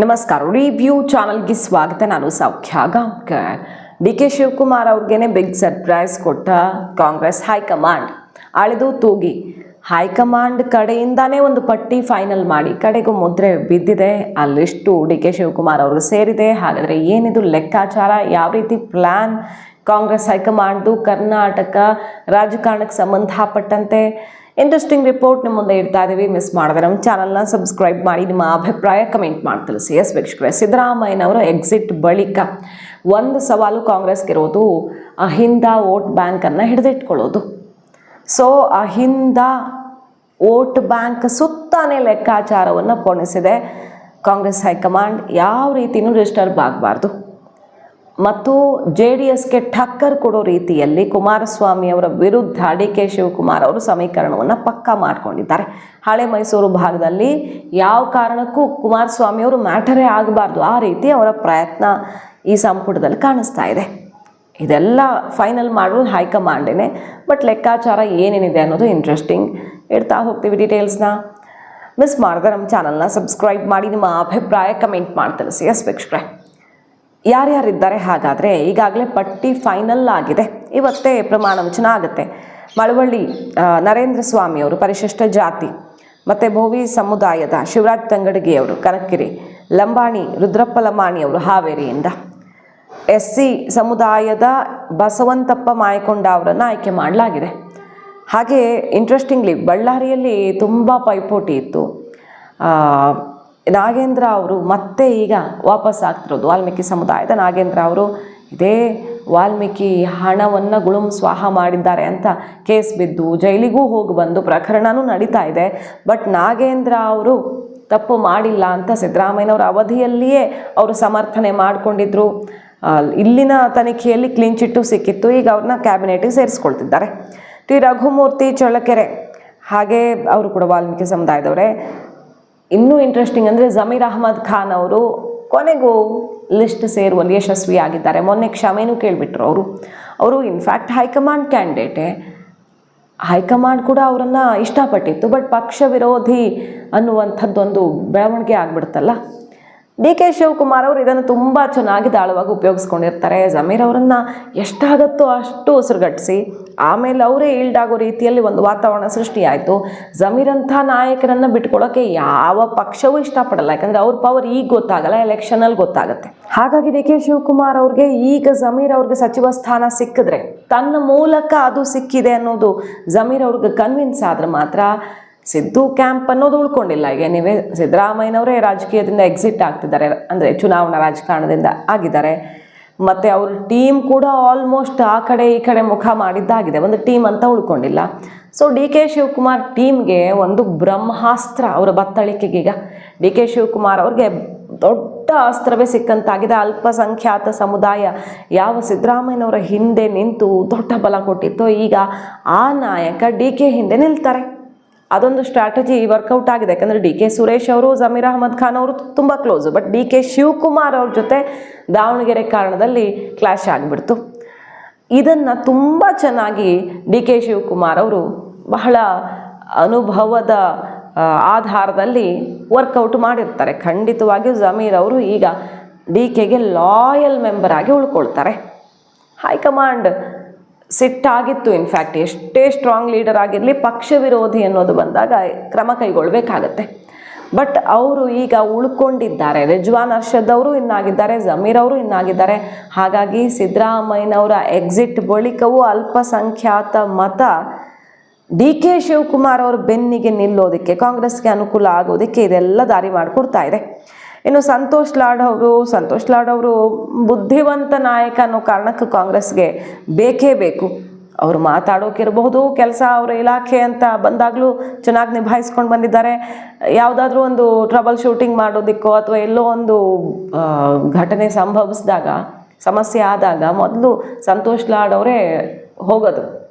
ನಮಸ್ಕಾರ. ರಿವ್ಯೂ ಚಾನಲ್ಗೆ ಸ್ವಾಗತ. ನಾನು ಸೌಖ್ಯ ಗಾಂವ್ಕರ್. ಡಿ.ಕೆ. ಶಿವಕುಮಾರ್ ಅವ್ರಿಗೇನೆ ಬಿಗ್ ಸರ್ಪ್ರೈಸ್ ಕೊಟ್ಟ ಕಾಂಗ್ರೆಸ್ ಹೈಕಮಾಂಡ್. ಅಳೆದು ತೂಗಿ ಹೈಕಮಾಂಡ್ ಕಡೆಯಿಂದಾನೇ ಒಂದು ಪಟ್ಟಿ ಫೈನಲ್ ಮಾಡಿ ಕಡೆಗೂ ಮುದ್ರೆ ಬಿದ್ದಿದೆ. ಆ ಲಿಸ್ಟು ಡಿ.ಕೆ. ಶಿವಕುಮಾರ್ ಅವ್ರಿಗೆ ಸೇರಿದೆ. ಹಾಗಾದರೆ ಏನಿದು ಲೆಕ್ಕಾಚಾರ, ಯಾವ ರೀತಿ ಪ್ಲ್ಯಾನ್ ಕಾಂಗ್ರೆಸ್ ಹೈಕಮಾಂಡ್ದು ಕರ್ನಾಟಕ ರಾಜಕಾರಣಕ್ಕೆ ಸಂಬಂಧಪಟ್ಟಂತೆ ಇಂಟ್ರೆಸ್ಟಿಂಗ್ ರಿಪೋರ್ಟ್ ನಿಮ್ಮ ಮುಂದೆ ಇಡ್ತಾ ಇದ್ದೀವಿ. ಮಿಸ್ ಮಾಡಿದ್ರೆ ನಮ್ಮ ಚಾನಲ್ನ ಸಬ್ಸ್ಕ್ರೈಬ್ ಮಾಡಿ ನಿಮ್ಮ ಅಭಿಪ್ರಾಯ ಕಮೆಂಟ್ ಮಾಡಿ ತಿಳಿಸಿ. ಎಸ್ ವೀಕ್ಷಕರೇ, ಸಿದ್ದರಾಮಯ್ಯನವರ ಎಕ್ಸಿಟ್ ಬಳಿಕ ಒಂದು ಸವಾಲು ಕಾಂಗ್ರೆಸ್ಗಿರೋದು ಅಹಿಂದ ವೋಟ್ ಬ್ಯಾಂಕನ್ನು ಹಿಡಿದಿಟ್ಕೊಳ್ಳೋದು. ಸೊ ಅಹಿಂದ ವೋಟ್ ಬ್ಯಾಂಕ್ ಸುತ್ತಾನೆ ಲೆಕ್ಕಾಚಾರವನ್ನು ಪೊಣಿಸಿದೆ ಕಾಂಗ್ರೆಸ್ ಹೈಕಮಾಂಡ್. ಯಾವ ರೀತಿಯೂ ಡಿಸ್ಟರ್ಬ್ ಆಗಬಾರ್ದು ಮತ್ತು JDSಗೆ ಟಕ್ಕರ್ ಕೊಡೋ ರೀತಿಯಲ್ಲಿ ಕುಮಾರಸ್ವಾಮಿ ಅವರ ವಿರುದ್ಧ ಡಿ.ಕೆ. ಶಿವಕುಮಾರ್ ಅವರು ಸಮೀಕರಣವನ್ನು ಪಕ್ಕಾ ಮಾಡಿಕೊಂಡಿದ್ದಾರೆ. ಹಳೆ ಮೈಸೂರು ಭಾಗದಲ್ಲಿ ಯಾವ ಕಾರಣಕ್ಕೂ ಕುಮಾರಸ್ವಾಮಿ ಅವರು ಮ್ಯಾಟರೇ ಆಗಬಾರ್ದು, ಆ ರೀತಿ ಅವರ ಪ್ರಯತ್ನ ಈ ಸಂಪುಟದಲ್ಲಿ ಕಾಣಿಸ್ತಾ ಇದೆ. ಇದೆಲ್ಲ ಫೈನಲ್ ಮಾಡೋದು ಹೈಕಮಾಂಡೇನೆ. ಬಟ್ ಲೆಕ್ಕಾಚಾರ ಏನೇನಿದೆ ಅನ್ನೋದು ಇಂಟ್ರೆಸ್ಟಿಂಗ್. ಇಡ್ತಾ ಹೋಗ್ತೀವಿ ಡೀಟೇಲ್ಸ್ನ. ಮಿಸ್ ಮಾಡಿದ್ರೆ ನಮ್ಮ ಚಾನಲ್ನ ಸಬ್ಸ್ಕ್ರೈಬ್ ಮಾಡಿ ನಿಮ್ಮ ಅಭಿಪ್ರಾಯ ಕಮೆಂಟ್ ಮಾಡಿ ತಿಳಿಸಿ. ಎಸ್ ವೀಕ್ಷಕರೇ, ಯಾರ್ಯಾರಿದ್ದಾರೆ ಹಾಗಾದರೆ? ಈಗಾಗಲೇ ಪಟ್ಟಿ ಫೈನಲ್ ಆಗಿದೆ. ಇವತ್ತೇ ಪ್ರಮಾಣ ವಚನ ಆಗುತ್ತೆ. ಮಳವಳ್ಳಿ ನರೇಂದ್ರ ಸ್ವಾಮಿ ಅವರು ಪರಿಶಿಷ್ಟ ಜಾತಿ, ಮತ್ತು ಭೋವಿ ಸಮುದಾಯದ ಶಿವರಾಜ್ ತಂಗಡಗಿ ಅವರು ಕನಕಗಿರಿ, ಲಂಬಾಣಿ ರುದ್ರಪ್ಪ ಲಂಬಾಣಿ ಅವರು ಹಾವೇರಿಯಿಂದ, SC ಸಮುದಾಯದ ಬಸವಂತಪ್ಪ ಮಾಯಕೊಂಡ ಅವರನ್ನು ಆಯ್ಕೆ ಮಾಡಲಾಗಿದೆ. ಹಾಗೆ ಇಂಟ್ರೆಸ್ಟಿಂಗ್ಲಿ ಬಳ್ಳಾರಿಯಲ್ಲಿ ತುಂಬ ಪೈಪೋಟಿ ಇತ್ತು. ನಾಗೇಂದ್ರ ಅವರು ಮತ್ತೆ ಈಗ ವಾಪಸ್ ಆಗ್ತಿರೋದು. ವಾಲ್ಮೀಕಿ ಸಮುದಾಯದ ನಾಗೇಂದ್ರ ಅವರು ಇದೇ ವಾಲ್ಮೀಕಿ ಹಣವನ್ನು ಗುಳುಂ ಸ್ವಾಹ ಮಾಡಿದ್ದಾರೆ ಅಂತ ಕೇಸ್ ಬಿದ್ದು ಜೈಲಿಗೂ ಹೋಗಿ ಬಂದು ಪ್ರಕರಣವೂ ನಡೀತಾ ಇದೆ. ಬಟ್ ನಾಗೇಂದ್ರ ಅವರು ತಪ್ಪು ಮಾಡಿಲ್ಲ ಅಂತ ಸಿದ್ದರಾಮಯ್ಯನವರ ಅವಧಿಯಲ್ಲಿಯೇ ಅವರು ಸಮರ್ಥನೆ ಮಾಡಿಕೊಂಡಿದ್ರು. ಇಲ್ಲಿನ ತನಿಖೆಯಲ್ಲಿ ಕ್ಲೀನ್ ಚಿಟ್ಟು ಸಿಕ್ಕಿತ್ತು. ಈಗ ಅವ್ರನ್ನ ಕ್ಯಾಬಿನೆಟಿಗೆ ಸೇರಿಸ್ಕೊಳ್ತಿದ್ದಾರೆ. ಟಿ ರಘುಮೂರ್ತಿ ಚಳ್ಳಕೆರೆ, ಹಾಗೆ ಅವರು ಕೂಡ ವಾಲ್ಮೀಕಿ ಸಮುದಾಯದವರೇ. ಇನ್ನೂ ಇಂಟ್ರೆಸ್ಟಿಂಗ್ ಅಂದರೆ ಜಮೀರ್ ಅಹ್ಮದ್ ಖಾನ್ ಅವರು ಕೊನೆಗೂ ಲಿಸ್ಟ್ ಸೇರುವಲ್ಲಿ ಯಶಸ್ವಿಯಾಗಿದ್ದಾರೆ. ಮೊನ್ನೆ ಕ್ಷಮೆನೂ ಕೇಳಿಬಿಟ್ರು ಅವರು ಇನ್ಫ್ಯಾಕ್ಟ್ ಹೈಕಮಾಂಡ್ ಕ್ಯಾಂಡಿಡೇಟೇ. ಹೈಕಮಾಂಡ್ ಕೂಡ ಅವರನ್ನು ಇಷ್ಟಪಟ್ಟಿತ್ತು. ಬಟ್ ಪಕ್ಷ ವಿರೋಧಿ ಅನ್ನುವಂಥದ್ದೊಂದು ಬೆಳವಣಿಗೆ ಆಗಿಬಿಡುತ್ತಲ್ಲ. ಡಿ.ಕೆ. ಶಿವಕುಮಾರ್ ಅವರು ಇದನ್ನು ತುಂಬ ಚೆನ್ನಾಗಿ ದಾಳವಾಗಿ ಉಪಯೋಗಿಸ್ಕೊಂಡಿರ್ತಾರೆ. ಜಮೀರ್ ಅವರನ್ನು ಎಷ್ಟಾಗುತ್ತೋ ಅಷ್ಟು ಉಸಿರುಗಟ್ಟಿಸಿ ಆಮೇಲೆ ಅವರೇ ಈಲ್ಡಾಗೋ ರೀತಿಯಲ್ಲಿ ಒಂದು ವಾತಾವರಣ ಸೃಷ್ಟಿಯಾಯಿತು. ಜಮೀರಂಥ ನಾಯಕರನ್ನು ಬಿಟ್ಕೊಳ್ಳೋಕ್ಕೆ ಯಾವ ಪಕ್ಷವೂ ಇಷ್ಟಪಡಲ್ಲ. ಯಾಕಂದರೆ ಅವ್ರ ಪವರ್ ಈಗ ಗೊತ್ತಾಗಲ್ಲ, ಎಲೆಕ್ಷನಲ್ಲಿ ಗೊತ್ತಾಗುತ್ತೆ. ಹಾಗಾಗಿ ಡಿ.ಕೆ. ಶಿವಕುಮಾರ್ ಅವ್ರಿಗೆ ಈಗ ಜಮೀರ್ ಅವ್ರಿಗೆ ಸಚಿವ ಸ್ಥಾನ ಸಿಕ್ಕಿದ್ರೆ, ತನ್ನ ಮೂಲಕ ಅದು ಸಿಕ್ಕಿದೆ ಅನ್ನೋದು ಜಮೀರ್ ಅವ್ರಿಗೆ ಕನ್ವಿನ್ಸ್ ಆದ್ರೆ ಮಾತ್ರ ಸಿದ್ದು ಕ್ಯಾಂಪ್ ಅನ್ನೋದು ಉಳ್ಕೊಂಡಿಲ್ಲ. ಈಗ ನೀವೇ ಸಿದ್ದರಾಮಯ್ಯನವರೇ ರಾಜಕೀಯದಿಂದ ಎಕ್ಸಿಟ್ ಆಗ್ತಿದ್ದಾರೆ, ಅಂದರೆ ಚುನಾವಣಾ ರಾಜಕಾರಣದಿಂದ ಆಗಿದ್ದಾರೆ. ಮತ್ತು ಅವ್ರ ಟೀಮ್ ಕೂಡ ಆಲ್ಮೋಸ್ಟ್ ಆ ಕಡೆ ಈ ಕಡೆ ಮುಖ ಮಾಡಿದ್ದಾಗಿದೆ. ಒಂದು ಟೀಮ್ ಅಂತ ಉಳ್ಕೊಂಡಿಲ್ಲ. ಸೊ ಡಿ.ಕೆ. ಶಿವಕುಮಾರ್ ಟೀಮ್ಗೆ ಒಂದು ಬ್ರಹ್ಮಾಸ್ತ್ರ ಅವರ ಬತ್ತಳಿಕೆಗೆ. ಈಗ ಡಿ.ಕೆ. ಶಿವಕುಮಾರ್ ಅವ್ರಿಗೆ ದೊಡ್ಡ ಅಸ್ತ್ರವೇ ಸಿಕ್ಕಂತಾಗಿದೆ. ಅಲ್ಪಸಂಖ್ಯಾತ ಸಮುದಾಯ ಯಾವ ಸಿದ್ದರಾಮಯ್ಯನವರ ಹಿಂದೆ ನಿಂತು ದೊಡ್ಡ ಬಲ ಕೊಟ್ಟಿತ್ತೋ, ಈಗ ಆ ನಾಯಕ ಡಿ.ಕೆ. ಹಿಂದೆ ನಿಲ್ತಾರೆ. ಅದೊಂದು ಸ್ಟ್ರಾಟಜಿ ವರ್ಕೌಟ್ ಆಗಿದೆ. ಯಾಕಂದರೆ ಡಿ.ಕೆ. ಸುರೇಶ್ ಅವರು ಜಮೀರ್ ಅಹ್ಮದ್ ಖಾನ್ ಅವರು ತುಂಬ ಕ್ಲೋಸು. ಬಟ್ ಡಿ.ಕೆ. ಶಿವಕುಮಾರ್ ಅವ್ರ ಜೊತೆ ದಾವಣಗೆರೆ ಕಾರಣದಲ್ಲಿ ಕ್ಲಾಶ್ ಆಗಿಬಿಡ್ತು. ಇದನ್ನು ತುಂಬ ಚೆನ್ನಾಗಿ ಡಿ.ಕೆ. ಶಿವಕುಮಾರ್ ಅವರು ಬಹಳ ಅನುಭವದ ಆಧಾರದಲ್ಲಿ ವರ್ಕೌಟ್ ಮಾಡಿರ್ತಾರೆ. ಖಂಡಿತವಾಗಿಯೂ ಜಮೀರ್ ಅವರು ಈಗ ಡಿ.ಕೆಗೆ ಲಾಯಲ್ ಮೆಂಬರ್ ಆಗಿ ಉಳ್ಕೊಳ್ತಾರೆ. ಹೈಕಮಾಂಡ್ ಸಿಟ್ಟಾಗಿತ್ತು. ಇನ್ಫ್ಯಾಕ್ಟ್ ಎಷ್ಟೇ ಸ್ಟ್ರಾಂಗ್ ಲೀಡರ್ ಆಗಿರಲಿ ಪಕ್ಷ ವಿರೋಧಿ ಅನ್ನೋದು ಬಂದಾಗ ಕ್ರಮ ಕೈಗೊಳ್ಳಬೇಕಾಗತ್ತೆ. ಬಟ್ ಅವರು ಈಗ ಉಳ್ಕೊಂಡಿದ್ದಾರೆ. ರಿಜ್ವಾನ್ ಅರ್ಷದ್ ಅವರು ಇನ್ನಾಗಿದ್ದಾರೆ, ಜಮೀರ್ ಅವರು ಇನ್ನಾಗಿದ್ದಾರೆ. ಹಾಗಾಗಿ ಸಿದ್ದರಾಮಯ್ಯನವರ ಎಕ್ಸಿಟ್ ಬಳಿಕವೂ ಅಲ್ಪಸಂಖ್ಯಾತ ಮತ ಡಿ.ಕೆ. ಶಿವಕುಮಾರ್ ಅವ್ರ ಬೆನ್ನಿಗೆ ನಿಲ್ಲೋದಕ್ಕೆ, ಕಾಂಗ್ರೆಸ್ಗೆ ಅನುಕೂಲ ಆಗೋದಕ್ಕೆ ಇದೆಲ್ಲ ದಾರಿ ಮಾಡಿಕೊಡ್ತಾ ಇದೆ. ಇನ್ನು ಸಂತೋಷ್ ಲಾಡ್ ಅವರು ಬುದ್ಧಿವಂತ ನಾಯಕ ಅನ್ನೋ ಕಾರಣಕ್ಕೆ ಕಾಂಗ್ರೆಸ್ಗೆ ಬೇಕೇ ಬೇಕು. ಅವರು ಮಾತಾಡೋಕಿರಬಹುದು, ಕೆಲಸ ಅವರ ಇಲಾಖೆ ಅಂತ ಬಂದಾಗಲೂ ಚೆನ್ನಾಗಿ ನಿಭಾಯಿಸ್ಕೊಂಡು ಬಂದಿದ್ದಾರೆ. ಯಾವುದಾದ್ರೂ ಒಂದು ಟ್ರಬಲ್ ಶೂಟಿಂಗ್ ಮಾಡೋದಕ್ಕೋ ಅಥವಾ ಎಲ್ಲೋ ಒಂದು ಘಟನೆ ಸಂಭವಿಸಿದಾಗ, ಸಮಸ್ಯೆ ಆದಾಗ ಮೊದಲು ಸಂತೋಷ್ ಲಾಡ್ ಅವರೇ ಹೋಗೋದು.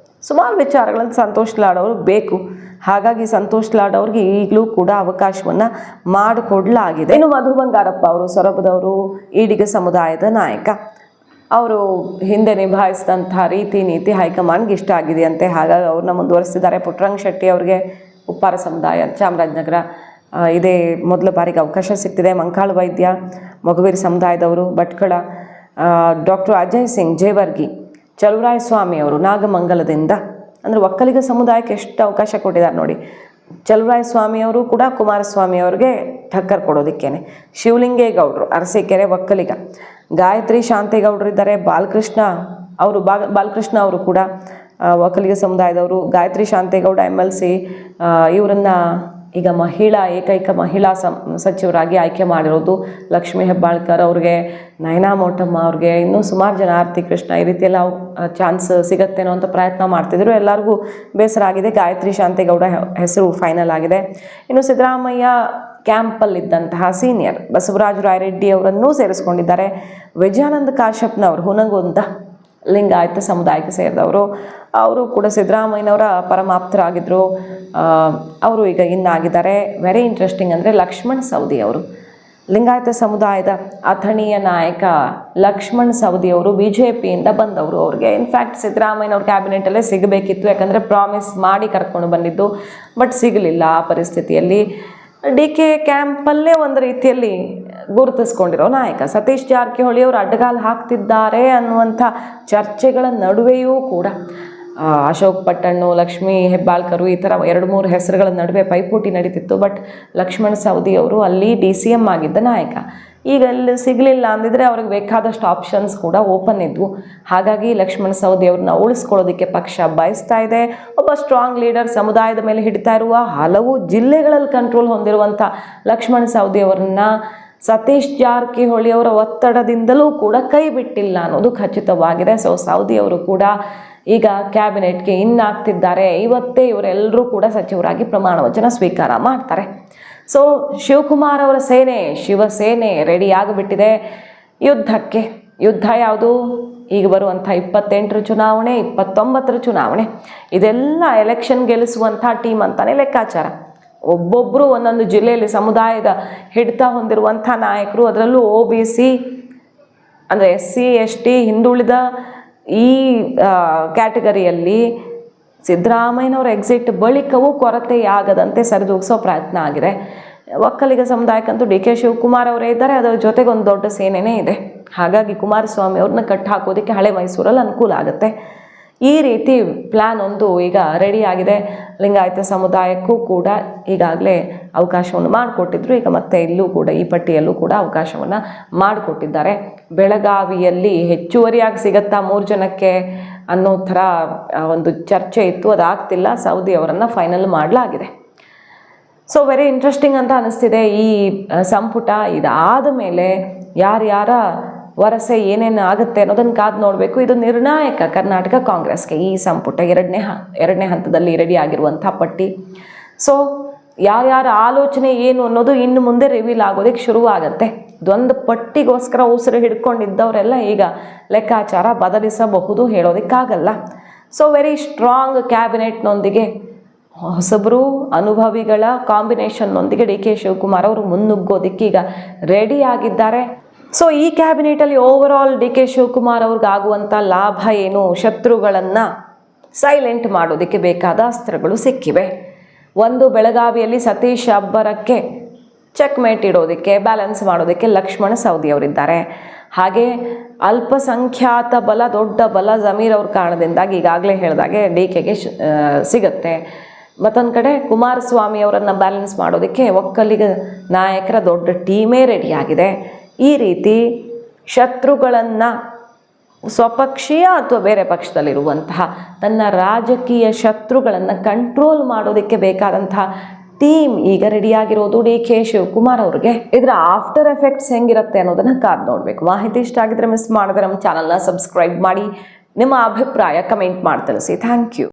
ಸುಮಾರು ವಿಚಾರಗಳಲ್ಲಿ ಸಂತೋಷ್ ಲಾಡ್ ಅವರು ಬೇಕು. ಹಾಗಾಗಿ ಸಂತೋಷ್ ಲಾಡ್ ಅವ್ರಿಗೆ ಈಗಲೂ ಕೂಡ ಅವಕಾಶವನ್ನು ಮಾಡಿಕೊಡಲಾಗಿದೆ. ಇನ್ನು ಮಧು ಬಂಗಾರಪ್ಪ ಅವರು ಸೊರಬದವರು, ಈಡಿಗ ಸಮುದಾಯದ ನಾಯಕ. ಅವರು ಹಿಂದೆ ನಿಭಾಯಿಸಿದಂಥ ರೀತಿ ನೀತಿ ಹೈಕಮಾಂಡ್ಗೆ ಇಷ್ಟ ಆಗಿದೆಯಂತೆ. ಹಾಗಾಗಿ ಅವ್ರನ್ನ ಮುಂದುವರಿಸಿದ್ದಾರೆ. ಪುಟ್ಟರಂಗ ಶೆಟ್ಟಿ ಅವ್ರಿಗೆ ಉಪ್ಪಾರ ಸಮುದಾಯ ಚಾಮರಾಜನಗರ, ಇದೇ ಮೊದಲ ಬಾರಿಗೆ ಅವಕಾಶ ಸಿಗ್ತಿದೆ. ಮಂಕಾಳು ವೈದ್ಯ ಮೊಗವೀರ ಸಮುದಾಯದವರು, ಭಟ್ಕಳ. ಡಾಕ್ಟರ್ ಅಜಯ್ ಸಿಂಗ್ ಜೇವರ್ಗಿ, ಚಲುವರಾಯ ಸ್ವಾಮಿ ಅವರು ನಾಗಮಂಗಲದಿಂದ. ಅಂದರೆ ಒಕ್ಕಲಿಗ ಸಮುದಾಯಕ್ಕೆ ಎಷ್ಟು ಅವಕಾಶ ಕೊಟ್ಟಿದ್ದಾರೆ ನೋಡಿ. ಚಲುವರಾಯ ಸ್ವಾಮಿಯವರು ಕೂಡ ಕುಮಾರಸ್ವಾಮಿ ಅವ್ರಿಗೆ ಟಕ್ಕರ್ ಕೊಡೋದಕ್ಕೇನೆ. ಶಿವಲಿಂಗೇಗೌಡರು ಅರಸೀಕೆರೆ ಒಕ್ಕಲಿಗ. ಗಾಯತ್ರಿ ಶಾಂತೇಗೌಡರು ಇದ್ದಾರೆ. ಬಾಲಕೃಷ್ಣ ಅವರು ಕೂಡ ಒಕ್ಕಲಿಗ ಸಮುದಾಯದವರು. ಗಾಯತ್ರಿ ಶಾಂತೇಗೌಡ MLC, ಇವರನ್ನು ಈಗ ಏಕೈಕ ಮಹಿಳಾ ಸಚಿವರಾಗಿ ಆಯ್ಕೆ ಮಾಡಿರೋದು. ಲಕ್ಷ್ಮೀ ಹೆಬ್ಬಾಳ್ಕರ್ ಅವ್ರಿಗೆ, ನಯನಾ ಮೋಟಮ್ಮ ಅವ್ರಿಗೆ, ಇನ್ನೂ ಸುಮಾರು ಜನ, ಆರತಿ ಕೃಷ್ಣ, ಈ ರೀತಿಯೆಲ್ಲ ಚಾನ್ಸ್ ಸಿಗತ್ತೇನೋ ಅಂತ ಪ್ರಯತ್ನ ಮಾಡ್ತಿದ್ರು. ಎಲ್ಲರಿಗೂ ಬೇಸರ ಆಗಿದೆ. ಗಾಯತ್ರಿ ಶಾಂತೇಗೌಡ ಹೆಸರು ಫೈನಲ್ ಆಗಿದೆ. ಇನ್ನು ಸಿದ್ದರಾಮಯ್ಯ ಕ್ಯಾಂಪಲ್ಲಿದ್ದಂತಹ ಸೀನಿಯರ್ ಬಸವರಾಜ ರಾಯರೆಡ್ಡಿ ಅವರನ್ನೂ ಸೇರಿಸ್ಕೊಂಡಿದ್ದಾರೆ. ವಿಜಯಾನಂದ ಕಾಶ್ಯಪ್ನವರು ಹುನಗುಂದ ಲಿಂಗಾಯತ ಸಮುದಾಯಕ್ಕೆ ಸೇರಿದವರು. ಅವರು ಕೂಡ ಸಿದ್ದರಾಮಯ್ಯನವರ ಪರಮಾಪ್ತರಾಗಿದ್ದರು. ಅವರು ಈಗ ಇನ್ನಾಗಿದ್ದಾರೆ. ವೆರಿ ಇಂಟ್ರೆಸ್ಟಿಂಗ್ ಅಂದರೆ ಲಕ್ಷ್ಮಣ್ ಸವದಿ ಅವರು, ಲಿಂಗಾಯತ ಸಮುದಾಯದ ಅಥಣೀಯ ನಾಯಕ ಲಕ್ಷ್ಮಣ್ ಸವದಿ ಅವರು BJPಯಿಂದ ಬಂದವರು. ಅವ್ರಿಗೆ ಇನ್ಫ್ಯಾಕ್ಟ್ ಸಿದ್ದರಾಮಯ್ಯನವ್ರ ಕ್ಯಾಬಿನೆಟಲ್ಲೇ ಸಿಗಬೇಕಿತ್ತು, ಯಾಕಂದರೆ ಪ್ರಾಮಿಸ್ ಮಾಡಿ ಕರ್ಕೊಂಡು ಬಂದಿದ್ದು, ಬಟ್ ಸಿಗಲಿಲ್ಲ. ಆ ಪರಿಸ್ಥಿತಿಯಲ್ಲಿ DK ಕ್ಯಾಂಪಲ್ಲೇ ಒಂದು ರೀತಿಯಲ್ಲಿ ಗುರುತಿಸ್ಕೊಂಡಿರೋ ನಾಯಕ. ಸತೀಶ್ ಜಾರಕಿಹೊಳಿ ಅವರು ಅಡ್ಡಗಾಲು ಹಾಕ್ತಿದ್ದಾರೆ ಅನ್ನುವಂಥ ಚರ್ಚೆಗಳ ನಡುವೆಯೂ ಕೂಡ ಅಶೋಕ್ ಪಟ್ಟಣ್ಣು, ಲಕ್ಷ್ಮೀ ಹೆಬ್ಬಾಳ್ಕರು, ಈ ಥರ 2-3 ಹೆಸರುಗಳ ನಡುವೆ ಪೈಪೋಟಿ ನಡೀತಿತ್ತು. ಬಟ್ ಲಕ್ಷ್ಮಣ್ ಸವದಿ ಅವರು ಅಲ್ಲಿ DCM ಆಗಿದ್ದ ನಾಯಕ. ಈಗ ಅಲ್ಲಿ ಸಿಗಲಿಲ್ಲ ಅಂದಿದ್ರೆ ಅವ್ರಿಗೆ ಬೇಕಾದಷ್ಟು ಆಪ್ಷನ್ಸ್ ಕೂಡ ಓಪನ್ ಇದ್ವು. ಹಾಗಾಗಿ ಲಕ್ಷ್ಮಣ್ ಸವದಿ ಅವ್ರನ್ನ ಉಳಿಸ್ಕೊಳ್ಳೋದಕ್ಕೆ ಪಕ್ಷ ಬಯಸ್ತಾ ಇದೆ. ಒಬ್ಬ ಸ್ಟ್ರಾಂಗ್ ಲೀಡರ್, ಸಮುದಾಯದ ಮೇಲೆ ಹಿಡಿತಾ ಇರುವ, ಹಲವು ಜಿಲ್ಲೆಗಳಲ್ಲಿ ಕಂಟ್ರೋಲ್ ಹೊಂದಿರುವಂಥ ಲಕ್ಷ್ಮಣ್ ಸವದಿ ಅವರನ್ನ ಸತೀಶ್ ಜಾರಕಿಹೊಳಿ ಅವರ ಒತ್ತಡದಿಂದಲೂ ಕೂಡ ಕೈ ಬಿಟ್ಟಿಲ್ಲ ಅನ್ನೋದು ಖಚಿತವಾಗಿದೆ. ಸೊ ಸವದಿ ಅವರು ಕೂಡ ಈಗ ಕ್ಯಾಬಿನೆಟ್ಗೆ ಇನ್ನಾಗ್ತಿದ್ದಾರೆ. ಇವತ್ತೇ ಇವರೆಲ್ಲರೂ ಕೂಡ ಸಚಿವರಾಗಿ ಪ್ರಮಾಣ ವಚನ ಸ್ವೀಕಾರ ಮಾಡ್ತಾರೆ. ಸೊ ಶಿವಕುಮಾರ್ ಅವರ ಶಿವಸೇನೆ ರೆಡಿ ಆಗಿಬಿಟ್ಟಿದೆ ಯುದ್ಧಕ್ಕೆ. ಯುದ್ಧ ಯಾವುದು? ಈಗ ಬರುವಂಥ 28ರ ಚುನಾವಣೆ, 29ರ ಚುನಾವಣೆ, ಇದೆಲ್ಲ ಎಲೆಕ್ಷನ್ ಗೆಲ್ಲಿಸುವಂಥ ಟೀಮ್ ಅಂತಾನೆ ಲೆಕ್ಕಾಚಾರ. ಒಬ್ಬೊಬ್ಬರು ಒಂದೊಂದು ಜಿಲ್ಲೆಯಲ್ಲಿ ಸಮುದಾಯದ ಹಿಡಿತ ಹೊಂದಿರುವಂಥ ನಾಯಕರು, ಅದರಲ್ಲೂ OBC ಅಂದರೆ SC ST ಹಿಂದುಳಿದ ಈ ಕ್ಯಾಟಗರಿಯಲ್ಲಿ ಸಿದ್ದರಾಮಯ್ಯನವರ ಎಕ್ಸಿಟ್ ಬಳಿಕವೂ ಕೊರತೆಯಾಗದಂತೆ ಸರಿದೂಗಿಸೋ ಪ್ರಯತ್ನ ಆಗಿದೆ. ಒಕ್ಕಲಿಗ ಸಮುದಾಯಕ್ಕಂತೂ DK ಶಿವಕುಮಾರ್ ಅವರೇ ಇದ್ದಾರೆ, ಅದರ ಜೊತೆಗೆ ಒಂದು ದೊಡ್ಡ ಸೇನೆಯೇ ಇದೆ. ಹಾಗಾಗಿ ಕುಮಾರಸ್ವಾಮಿ ಅವ್ರನ್ನ ಕಟ್ಟಿ ಹಾಕೋದಕ್ಕೆ ಹಳೆ ಮೈಸೂರಲ್ಲಿ ಅನುಕೂಲ ಆಗುತ್ತೆ. ಈ ರೀತಿ ಪ್ಲ್ಯಾನ್ ಒಂದು ಈಗ ರೆಡಿ ಆಗಿದೆ. ಲಿಂಗಾಯತ ಸಮುದಾಯಕ್ಕೂ ಕೂಡ ಈಗಾಗಲೇ ಅವಕಾಶವನ್ನು ಮಾಡಿಕೊಟ್ಟಿದ್ರು. ಈಗ ಮತ್ತೆ ಇಲ್ಲೂ ಕೂಡ ಈ ಪಟ್ಟಿಯಲ್ಲೂ ಕೂಡ ಅವಕಾಶವನ್ನು ಮಾಡಿಕೊಟ್ಟಿದ್ದಾರೆ. ಬೆಳಗಾವಿಯಲ್ಲಿ ಹೆಚ್ಚುವರಿಯಾಗಿ ಸಿಗತ್ತಾ 3 ಜನಕ್ಕೆ ಅನ್ನೋ ಥರ ಒಂದು ಚರ್ಚೆ ಇತ್ತು, ಅದಾಗ್ತಿಲ್ಲ. ಸವದಿ ಅವರನ್ನು ಫೈನಲ್ ಮಾಡಲಾಗಿದೆ. ಸೊ ವೆರಿ ಇಂಟ್ರೆಸ್ಟಿಂಗ್ ಅಂತ ಅನ್ನಿಸ್ತಿದೆ ಈ ಸಂಪುಟ. ಇದಾದ ಮೇಲೆ ಯಾರ್ಯಾರ ವರಸೆ ಏನೇನು ಆಗುತ್ತೆ ಅನ್ನೋದನ್ನು ಕಾದು ನೋಡಬೇಕು. ಇದು ನಿರ್ಣಾಯಕ ಕರ್ನಾಟಕ ಕಾಂಗ್ರೆಸ್ಗೆ ಈ ಸಂಪುಟ ಎರಡನೇ ಹಂತದಲ್ಲಿ ರೆಡಿ ಆಗಿರುವಂಥ ಪಟ್ಟಿ. ಸೊ ಯಾರ್ಯಾರ ಆಲೋಚನೆ ಏನು ಅನ್ನೋದು ಇನ್ನು ಮುಂದೆ ರಿವೀಲ್ ಆಗೋದಕ್ಕೆ ಶುರುವಾಗತ್ತೆ. ಇದೊಂದು ಪಟ್ಟಿಗೋಸ್ಕರ ಉಸಿರು ಹಿಡ್ಕೊಂಡಿದ್ದವರೆಲ್ಲ ಈಗ ಲೆಕ್ಕಾಚಾರ ಬದಲಿಸಬಹುದು, ಹೇಳೋದಕ್ಕಾಗಲ್ಲ. ಸೊ ವೆರಿ ಸ್ಟ್ರಾಂಗ್ ಕ್ಯಾಬಿನೆಟ್ನೊಂದಿಗೆ ಹೊಸಬರು ಅನುಭವಿಗಳ ಕಾಂಬಿನೇಷನ್ನೊಂದಿಗೆ DK ಶಿವಕುಮಾರ್ ಅವರು ಮುನ್ನುಗ್ಗೋದಕ್ಕೆ ಈಗ ರೆಡಿ ಆಗಿದ್ದಾರೆ. ಸೊ ಈ ಕ್ಯಾಬಿನೆಟಲ್ಲಿ ಓವರಾಲ್ DK ಶಿವಕುಮಾರ್ ಅವ್ರಿಗೆ ಆಗುವಂಥ ಲಾಭ ಏನು? ಶತ್ರುಗಳನ್ನು ಸೈಲೆಂಟ್ ಮಾಡೋದಕ್ಕೆ ಬೇಕಾದ ಅಸ್ತ್ರಗಳು ಸಿಕ್ಕಿವೆ. ಒಂದು, ಬೆಳಗಾವಿಯಲ್ಲಿ ಸತೀಶ್ ಅಬ್ಬರಕ್ಕೆ ಚೆಕ್ಮೇಟ್ ಇಡೋದಕ್ಕೆ, ಬ್ಯಾಲೆನ್ಸ್ ಮಾಡೋದಕ್ಕೆ ಲಕ್ಷ್ಮಣ ಸವದಿ ಅವರಿದ್ದಾರೆ. ಹಾಗೆ ಅಲ್ಪಸಂಖ್ಯಾತ ಬಲ, ದೊಡ್ಡ ಬಲ ಜಮೀರ್ ಅವ್ರ ಕಾರಣದಿಂದಾಗಿ ಈಗಾಗಲೇ ಹೇಳಿದಾಗೆ DKಗೆ ಸಿಗುತ್ತೆ. ಮತ್ತೊಂದು ಕಡೆ ಕುಮಾರಸ್ವಾಮಿ ಅವರನ್ನು ಬ್ಯಾಲೆನ್ಸ್ ಮಾಡೋದಕ್ಕೆ ಒಕ್ಕಲಿಗ ನಾಯಕರ ದೊಡ್ಡ ಟೀಮೇ ರೆಡಿಯಾಗಿದೆ. ಈ ರೀತಿ ಶತ್ರುಗಳನ್ನು, ಸ್ವಪಕ್ಷೀಯ ಅಥವಾ ಬೇರೆ ಪಕ್ಷದಲ್ಲಿರುವಂತಹ ತನ್ನ ರಾಜಕೀಯ ಶತ್ರುಗಳನ್ನು ಕಂಟ್ರೋಲ್ ಮಾಡೋದಕ್ಕೆ ಬೇಕಾದಂತಹ ಟೀಮ್ ಈಗ ರೆಡಿಯಾಗಿರೋದು DK ಶಿವಕುಮಾರ್ ಅವ್ರಿಗೆ. ಇದರ ಆಫ್ಟರ್ ಎಫೆಕ್ಟ್ಸ್ ಹೆಂಗಿರುತ್ತೆ ಅನ್ನೋದನ್ನು ಕಾದು ನೋಡಬೇಕು. ಮಾಹಿತಿ ಇಷ್ಟ ಆಗಿದ್ರೆ ಮಿಸ್ ಮಾಡಿದ್ರೆ ನಮ್ಮ ಚಾನಲ್ನ ಸಬ್ಸ್ಕ್ರೈಬ್ ಮಾಡಿ, ನಿಮ್ಮ ಅಭಿಪ್ರಾಯ ಕಮೆಂಟ್ ಮಾಡಿ ತಿಳಿಸಿ. Thank you.